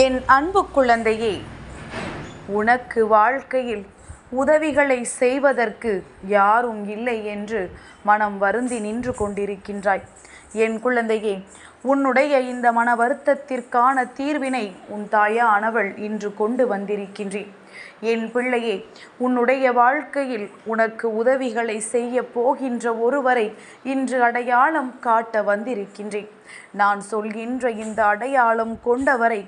என் அன்பு குழந்தையே, உனக்கு வாழ்க்கையில் உதவிகளை செய்வதற்கு யாரும் இல்லை என்று மனம் வருந்தி நின்று கொண்டிருக்கின்றாய். என் குழந்தையே, உன்னுடைய இந்த மன வருத்தத்திற்கான தீர்வினை உன் தாயானவள் இன்று கொண்டு வந்திருக்கின்றேன். என் பிள்ளையே, உன்னுடைய வாழ்க்கையில் உனக்கு உதவிகளை செய்ய போகின்ற ஒருவரை இன்று அடையாளம் காட்ட வந்திருக்கின்றேன். நான் சொல்கின்ற இந்த அடையாளம் கொண்டவரை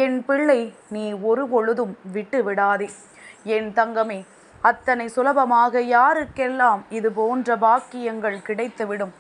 என் பிள்ளை நீ ஒரு பொழுதும் விட்டு விடாதே. என் தங்கமே, அத்தனை சுலபமாக யாருக்கெல்லாம் இது போன்ற பாக்கியங்கள் கிடைத்துவிடும்.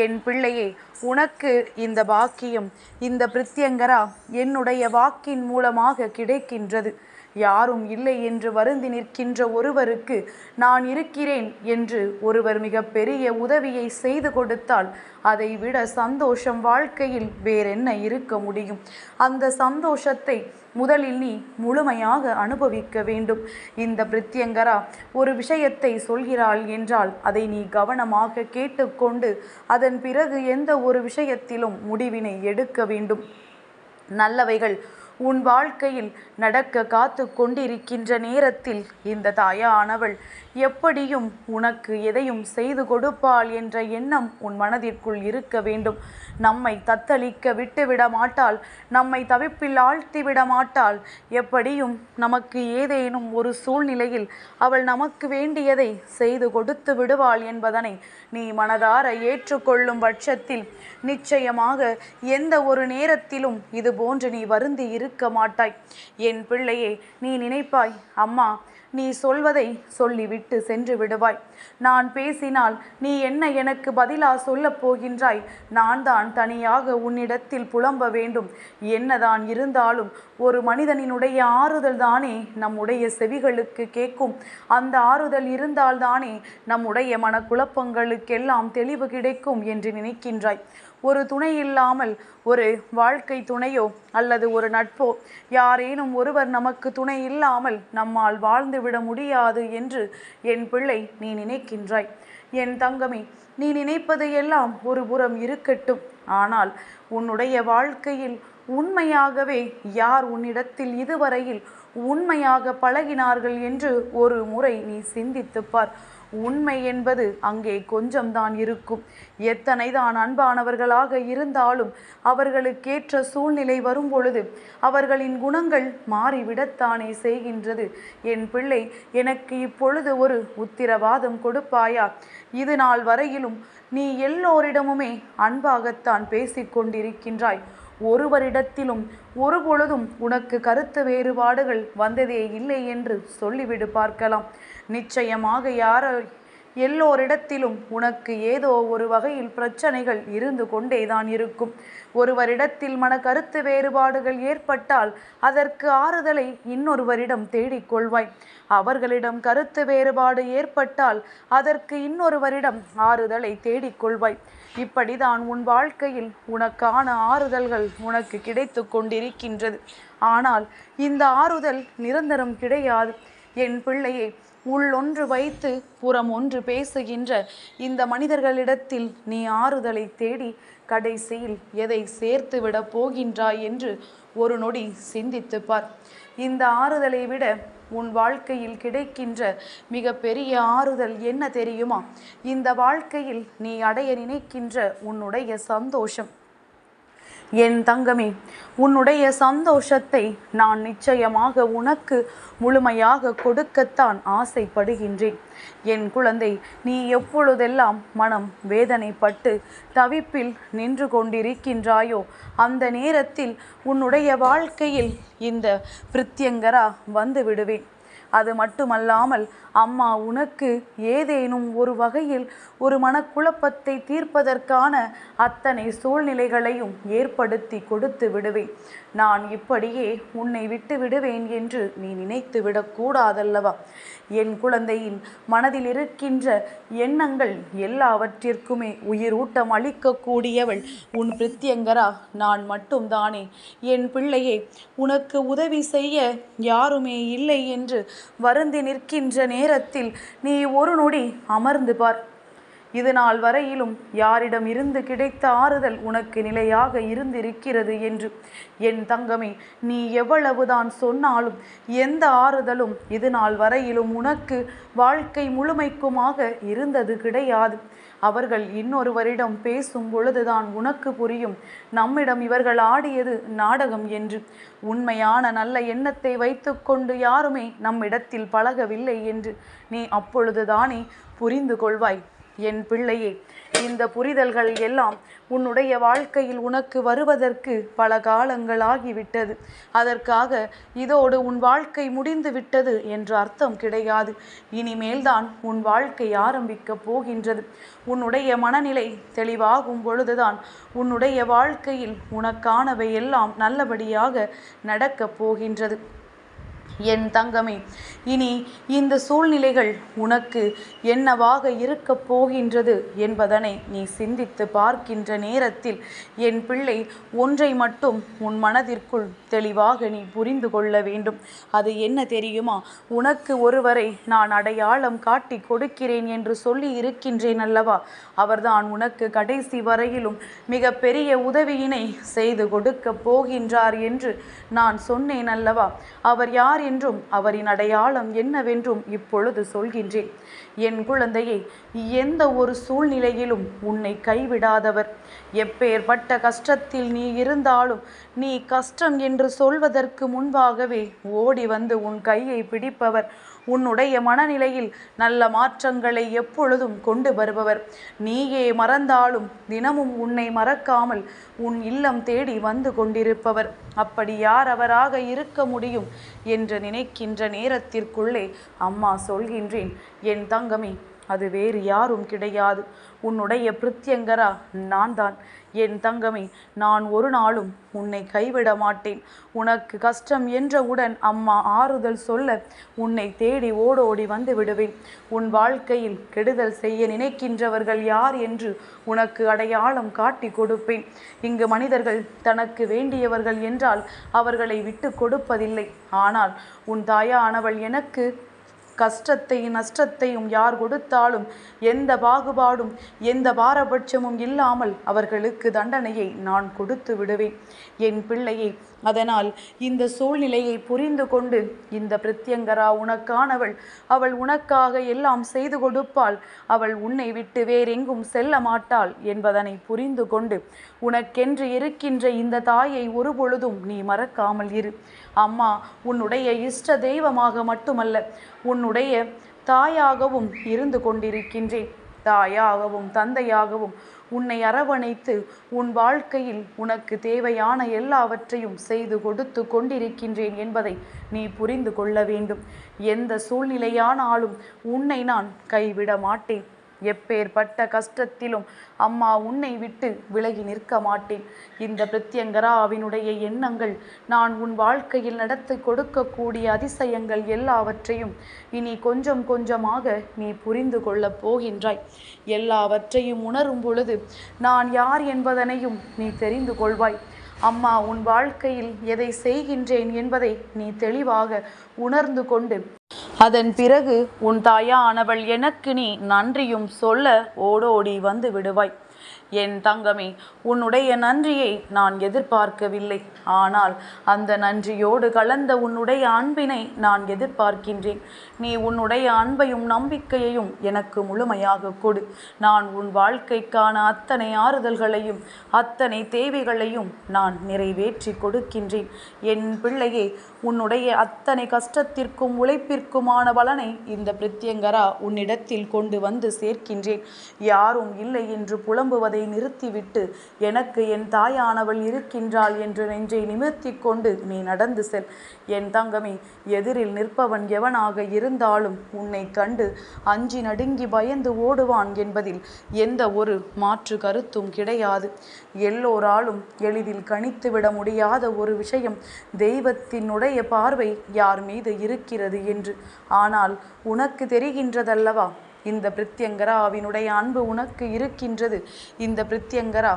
என் பிள்ளையே, உனக்கு இந்த பாக்கியம், இந்த பிரித்யங்கரா என்னுடைய வாக்கின் மூலமாக கிடைக்கின்றது. யாரும் இல்லை என்று வருந்தி நிற்கின்ற ஒருவருக்கு நான் இருக்கிறேன் என்று ஒருவர் மிக பெரிய உதவியை செய்து கொடுத்தால் அதை விட சந்தோஷம் வாழ்க்கையில் வேறென்ன இருக்க முடியும்? அந்த சந்தோஷத்தை முதலில் நீ முழுமையாக அனுபவிக்க வேண்டும். இந்த பிரித்யங்கரா ஒரு விஷயத்தை சொல்கிறாள் என்றால் அதை நீ கவனமாக கேட்டுக்கொண்டு அதன் பிறகு எந்த ஒரு விஷயத்திலும் முடிவினை எடுக்க வேண்டும். நல்லவைகள் உன் வாழ்க்கையில் நடக்க காத்து கொண்டிருக்கின்ற நேரத்தில் இந்த தாயானவள் எப்படியும் உனக்கு எதையும் செய்து கொடுப்பாள் என்ற எண்ணம் உன் மனதிற்குள் இருக்க வேண்டும். நம்மை தத்தளிக்க விட்டுவிட மாட்டாள், நம்மை தவிப்பில் ஆழ்த்திவிட மாட்டாள். எப்படியும் நமக்கு ஏதேனும் ஒரு சூழ்நிலையில் அவள் நமக்கு வேண்டியதை செய்து கொடுத்து விடுவாள் என்பதனை நீ மனதார ஏற்றுக்கொள்ளும் பட்சத்தில் நிச்சயமாக எந்த ஒரு நேரத்திலும் இது போன்று நீ வருந்தி இருக்க மாட்டாய். என் பிள்ளையே, நீ நினைப்பாய், அம்மா நீ சொல்வதை சொல்லிவிட்டு சென்று விடுவாய். நான் பேசினால் நீ என்ன எனக்கு பதிலா சொல்லப் போகின்றாய்? நான் தான் தனியாக உன்னிடத்தில் புலம்ப வேண்டும். என்னதான் இருந்தாலும் ஒரு மனிதனினுடைய ஆறுதல் தானே நம்முடைய செவிகளுக்கு கேட்கும். அந்த ஆறுதல் இருந்தால்தானே நம்முடைய மனக்குழப்பங்களுக்கெல்லாம் தெளிவு கிடைக்கும் என்று நினைக்கின்றாய். ஒரு துணை இல்லாமல் ஒரு வாழ்க்கை துணையோ அல்லது ஒரு நட்போ, யாரேனும் ஒருவர் நமக்கு துணை இல்லாமல் நம்மால் வாழ்ந்துவிட முடியாது என்று என் பிள்ளை நீ நினைக்கின்றாய். என் தங்கமே, நீ நினைப்பது எல்லாம் ஒரு புறம் இருக்கட்டும். ஆனால் உன்னுடைய வாழ்க்கையில் உண்மையாகவே யார் உன்னிடத்தில் இதுவரையில் உண்மையாக பழகினார்கள் என்று ஒரு முறை நீ சிந்தித்துப்பார். உண்மை என்பது அங்கே கொஞ்சம்தான் இருக்கும். எத்தனை தான் அன்பானவர்களாக இருந்தாலும் அவர்களுக்கேற்ற சூழ்நிலை வரும் பொழுது அவர்களின் குணங்கள் மாறிவிடத்தானே செய்கின்றது. என் பிள்ளை, எனக்கு இப்பொழுது ஒரு உத்திரவாதம் கொடுப்பாயா? இது நாள் வரையிலும் நீ எல்லோரிடமுமே அன்பாகத்தான் பேசிக்கொண்டிருக்கின்றாய். ஒருவரிடத்திலும் ஒரு பொழுதும் உனக்கு கருத்து வேறுபாடுகள் வந்ததே இல்லை என்று சொல்லிவிடு பார்க்கலாம். நிச்சயமாக எல்லோரிடத்திலும் உனக்கு ஏதோ ஒரு வகையில் பிரச்சனைகள் இருந்து கொண்டேதான் இருக்கும். ஒருவரிடத்தில் மன கருத்து வேறுபாடுகள் ஏற்பட்டால் அதற்கு ஆறுதலை இன்னொருவரிடம் தேடிக்கொள்வாய். அவர்களிடம் கருத்து வேறுபாடு ஏற்பட்டால் அதற்கு இன்னொருவரிடம் ஆறுதலை தேடிக்கொள்வாய். இப்படிதான் உன் வாழ்க்கையில் உனக்கான ஆறுதல்கள் உனக்கு கிடைத்து கொண்டிருக்கின்றது. ஆனால் இந்த ஆறுதல் நிரந்தரம் கிடையாது. என் பிள்ளையே, உள்ளொன்று வைத்து புறம் ஒன்று பேசுகின்ற இந்த மனிதர்களிடத்தில் நீ ஆறுதலை தேடி கடைசியில் எதை சேர்த்து விட போகின்றாய் என்று ஒரு நொடி சிந்தித்து பார். இந்த ஆறுதலை விட உன் வாழ்க்கையில் கிடைக்கின்ற மிக பெரிய ஆறுதல் என்ன தெரியுமா? இந்த வாழ்க்கையில் நீ அடைய நினைக்கின்ற உன்னுடைய சந்தோஷம். என் தங்கமே, உன்னுடைய சந்தோஷத்தை நான் நிச்சயமாக உனக்கு முழுமையாக கொடுக்கத்தான் ஆசைப்படுகின்றேன். என் குழந்தை, நீ எப்பொழுதெல்லாம் மனம் வேதனைப்பட்டு தவிப்பில் நின்று கொண்டிருக்கின்றாயோ அந்த நேரத்தில் உன்னுடைய வாழ்க்கையில் இந்த பிரித்யங்கரா வந்து விடுவேன். அது மட்டுமல்லாமல் அம்மா உனக்கு ஏதேனும் ஒரு வகையில் ஒரு மனக்குழப்பத்தை தீர்ப்பதற்கான அத்தனை சூழ்நிலைகளையும் ஏற்படுத்தி கொடுத்து விடுவேன். நான் இப்படியே உன்னை விட்டு விடுவேன் என்று நீ நினைத்து விடக்கூடாதல்லவா? என் குழந்தையின் மனதில் இருக்கின்ற எண்ணங்கள் எல்லாவற்றிற்குமே உயிரூட்டம் அளிக்கக்கூடியவள் உன் பிரித்யங்கரா நான் மட்டும்தானே. என் பிள்ளையே, உனக்கு உதவி செய்ய யாருமே இல்லை என்று வருந்தி நிற்கின்ற நேரத்தில் நீ ஒரு நொடி அமர்ந்து பார். இது நாள் வரையிலும் யாரிடம் இருந்து கிடைத்த ஆறுதல் உனக்கு நிலையாக இருந்திருக்கிறது என்று. என் தங்கமே, நீ எவ்வளவுதான் சொன்னாலும் எந்த ஆறுதலும் இது நாள் வரையிலும் உனக்கு வாழ்க்கை முழுமைக்குமாக இருந்தது கிடையாது. அவர்கள் இன்னொருவரிடம் பேசும் பொழுதுதான் உனக்கு புரியும், நம்மிடம் இவர்கள் ஆடியது நாடகம் என்று. உண்மையான நல்ல எண்ணத்தை வைத்துக்கொண்டு யாருமே நம்மிடத்தில் பழகவில்லை என்று நீ அப்பொழுதுதானே புரிந்து கொள்வாய். என் பிள்ளையே, இந்த புரிதல்கள் எல்லாம் உன்னுடைய வாழ்க்கையில் உனக்கு வருவதற்கு பல காலங்கள் ஆகிவிட்டது. அதற்காக இதோடு உன் வாழ்க்கை முடிந்து விட்டது என்ற அர்த்தம் கிடையாது. இனிமேல்தான் உன் வாழ்க்கை ஆரம்பிக்கப் போகின்றது. உன்னுடைய மனநிலை தெளிவாகும் பொழுதுதான் உன்னுடைய வாழ்க்கையில் உனக்கானவை எல்லாம் நல்லபடியாக நடக்கப் போகின்றது. என் தங்கமே, இனி இந்த சூழ்நிலைகள் உனக்கு என்னவாக இருக்கப் போகின்றது என்பதனை நீ சிந்தித்து பார்க்கின்ற நேரத்தில் என் பிள்ளை, ஒன்றை மட்டும் உன் மனதிற்குள் தெளிவாக நீ புரிந்து கொள்ள வேண்டும். அது என்ன தெரியுமா? உனக்கு ஒருவரை நான் அடையாளம் காட்டி கொடுக்கிறேன் என்று சொல்லி இருக்கின்றேன் அல்லவா? அவர்தான் உனக்கு கடைசி வரையிலும் மிக பெரிய உதவியினை செய்து கொடுக்க போகின்றார் என்று நான் சொன்னேன் அல்லவா? அவர் யார் என்றும் அவரின் அடையாளம் என்னவென்றும் இப்பொழுது சொல்கின்றேன். என் குழந்தையை, எந்த ஒரு சூழ்நிலையிலும் உன்னை கைவிடாதவர். எப்பேற்பட்ட கஷ்டத்தில் நீ இருந்தாலும் நீ கஷ்டம் என்று சொல்வதற்கு முன்பாகவே ஓடி வந்து உன் கையை பிடிப்பவர். உன்னுடைய மனநிலையில் நல்ல மாற்றங்களை எப்பொழுதும் கொண்டு வருபவர். நீயே மறந்தாலும் தினமும் உன்னை மறக்காமல் உன் இல்லம் தேடி வந்து கொண்டிருப்பவர். அப்படி யார் அவராக இருக்க முடியும் என்று நினைக்கின்ற நேரத்திற்குள்ளே அம்மா சொல்கின்றேன், என் தங்கமே, அது வேறு யாரும் கிடையாது, உன்னுடைய பிரித்யங்கரா நான் தான். என் தங்கமே, நான் ஒரு நாளும் உன்னை கைவிட மாட்டேன். உனக்கு கஷ்டம் என்றவுடன் அம்மா ஆறுதல் சொல்ல உன்னை தேடி ஓடோடி வந்து விடுவேன். உன் வாழ்க்கையில் கெடுதல் செய்ய நினைக்கின்றவர்கள் யார் என்று உனக்கு அடையாளம் காட்டி கொடுப்பேன். இங்கு மனிதர்கள் தனக்கு வேண்டியவர்கள் என்றால் அவர்களை விட்டு கொடுப்பதில்லை. ஆனால் உன் தாயானவள் எனக்கு கஷ்டத்தையும் நஷ்டத்தையும் யார் கொடுத்தாலும் எந்த பாகுபாடும் எந்த பாரபட்சமும் இல்லாமல் அவர்களுக்கு தண்டனையை நான் கொடுத்து விடுவேன். என் பிள்ளையை, அதனால் இந்த சூழ்நிலையை புரிந்து கொண்டு இந்த பிரித்யங்கரா உனக்கானவள். அவள் உனக்காக எல்லாம் செய்து கொடுப்பாள். அவள் உன்னை விட்டு வேறெங்கும் செல்ல மாட்டாள் என்பதனை புரிந்து கொண்டு உனக்கென்று இருக்கின்ற இந்த தாயை ஒருபொழுதும் நீ மறக்காமல் இரு. அம்மா உன்னுடைய இஷ்ட தெய்வமாக மட்டுமல்ல, உன்னுடைய தாயாகவும் இருந்து கொண்டிருக்கின்றேன். தாயாகவும் தந்தையாகவும் உன்னை அரவணைத்து உன் வாழ்க்கையில் உனக்கு தேவையான எல்லாவற்றையும் செய்து கொடுத்து கொண்டிருக்கின்றேன் என்பதை நீ புரிந்து கொள்ள வேண்டும். எந்த சூழ்நிலையானாலும் உன்னை நான் கைவிட மாட்டேன். எப்பேற்பட்ட கஷ்டத்திலும் அம்மா உன்னை விட்டு விலகி நிற்க மாட்டேன். இந்த பிரித்யங்கராவினுடைய எண்ணங்கள், நான் உன் வாழ்க்கையில் நடத்தி கொடுக்கக்கூடிய அதிசயங்கள் எல்லாவற்றையும் இனி கொஞ்சம் கொஞ்சமாக நீ புரிந்து கொள்ளப் போகின்றாய். எல்லாவற்றையும் உணரும் பொழுது நான் யார் என்பதனையும் நீ தெரிந்து கொள்வாய். அம்மா உன் வாழ்க்கையில் எதை செய்கின்றேன் என்பதை நீ தெளிவாக உணர்ந்து கொண்டு அதன் பிறகு உன் தாயானவள் எனக்கு நீ நன்றியும் சொல்ல ஓடோடி வந்து விடுவாய். என் தங்கமே, உன்னுடைய நன்றியை நான் எதிர்பார்க்கவில்லை. ஆனால் அந்த நன்றியோடு கலந்த உன்னுடைய அன்பினை நான் எதிர்பார்க்கின்றேன். நீ உன்னுடைய அன்பையும் நம்பிக்கையையும் எனக்கு முழுமையாக கொடு. நான் உன் வாழ்க்கைக்கான அத்தனை ஆறுதல்களையும் அத்தனை தேவைகளையும் நான் நிறைவேற்றி கொடுக்கின்றேன். என் பிள்ளையே, உன்னுடைய அத்தனை கஷ்டத்திற்கும் உழைப்பிற்குமான பலனை இந்த பிரித்யங்கரா உன்னிடத்தில் கொண்டு வந்து சேர்க்கின்றேன். யாரும் இல்லை என்று புலம்புவதை நிறுத்திவிட்டு எனக்கு என் தாயானவள் இருக்கின்றாள் என்று நெஞ்சை நிமிர்த்தி கொண்டு நீ நடந்து செல். என் தங்கமே, எதிரில் நிற்பவன் எவனாக இருந்தாலும் உன்னை கண்டு அஞ்சி நடுங்கி பயந்து ஓடுவான் என்பதில் எந்த ஒரு மாற்று கருத்தும் கிடையாது. எல்லோராலும் எளிதில் கணித்துவிட முடியாத ஒரு விஷயம் தெய்வத்தினுடைய பார்வை யார் மீது இருக்கிறது என்று. ஆனால் உனக்கு தெரிகின்றதல்லவா, இந்த பிரித்யங்கராவினுடைய அன்பு உனக்கு இருக்கின்றது. இந்த பிரித்யங்கரா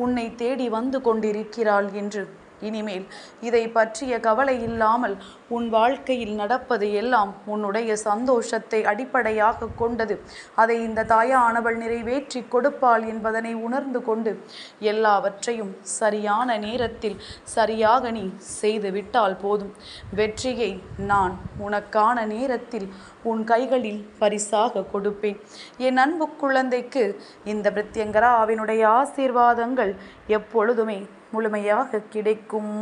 உன்னை தேடி வந்து கொண்டிருக்கிறாள் என்று. இனிமேல் இதை பற்றிய கவலை இல்லாமல் உன் வாழ்க்கையில் நடப்பது எல்லாம் உன்னுடைய சந்தோஷத்தை அடிப்படையாக கொண்டது. அதை இந்த தாயானவள் நிறைவேற்றி கொடுப்பாள் என்பதனை உணர்ந்து கொண்டு எல்லாவற்றையும் சரியான நேரத்தில் சரியாக நீ செய்துவிட்டால் போதும். வெற்றியை நான் உனக்கான நேரத்தில் உன் கைகளில் பரிசாக கொடுப்பேன். என் அன்பு குழந்தைக்கு இந்த பிரத்யங்கராவினுடைய ஆசீர்வாதங்கள் எப்பொழுதுமே முழுமையாக கிடைக்கும்.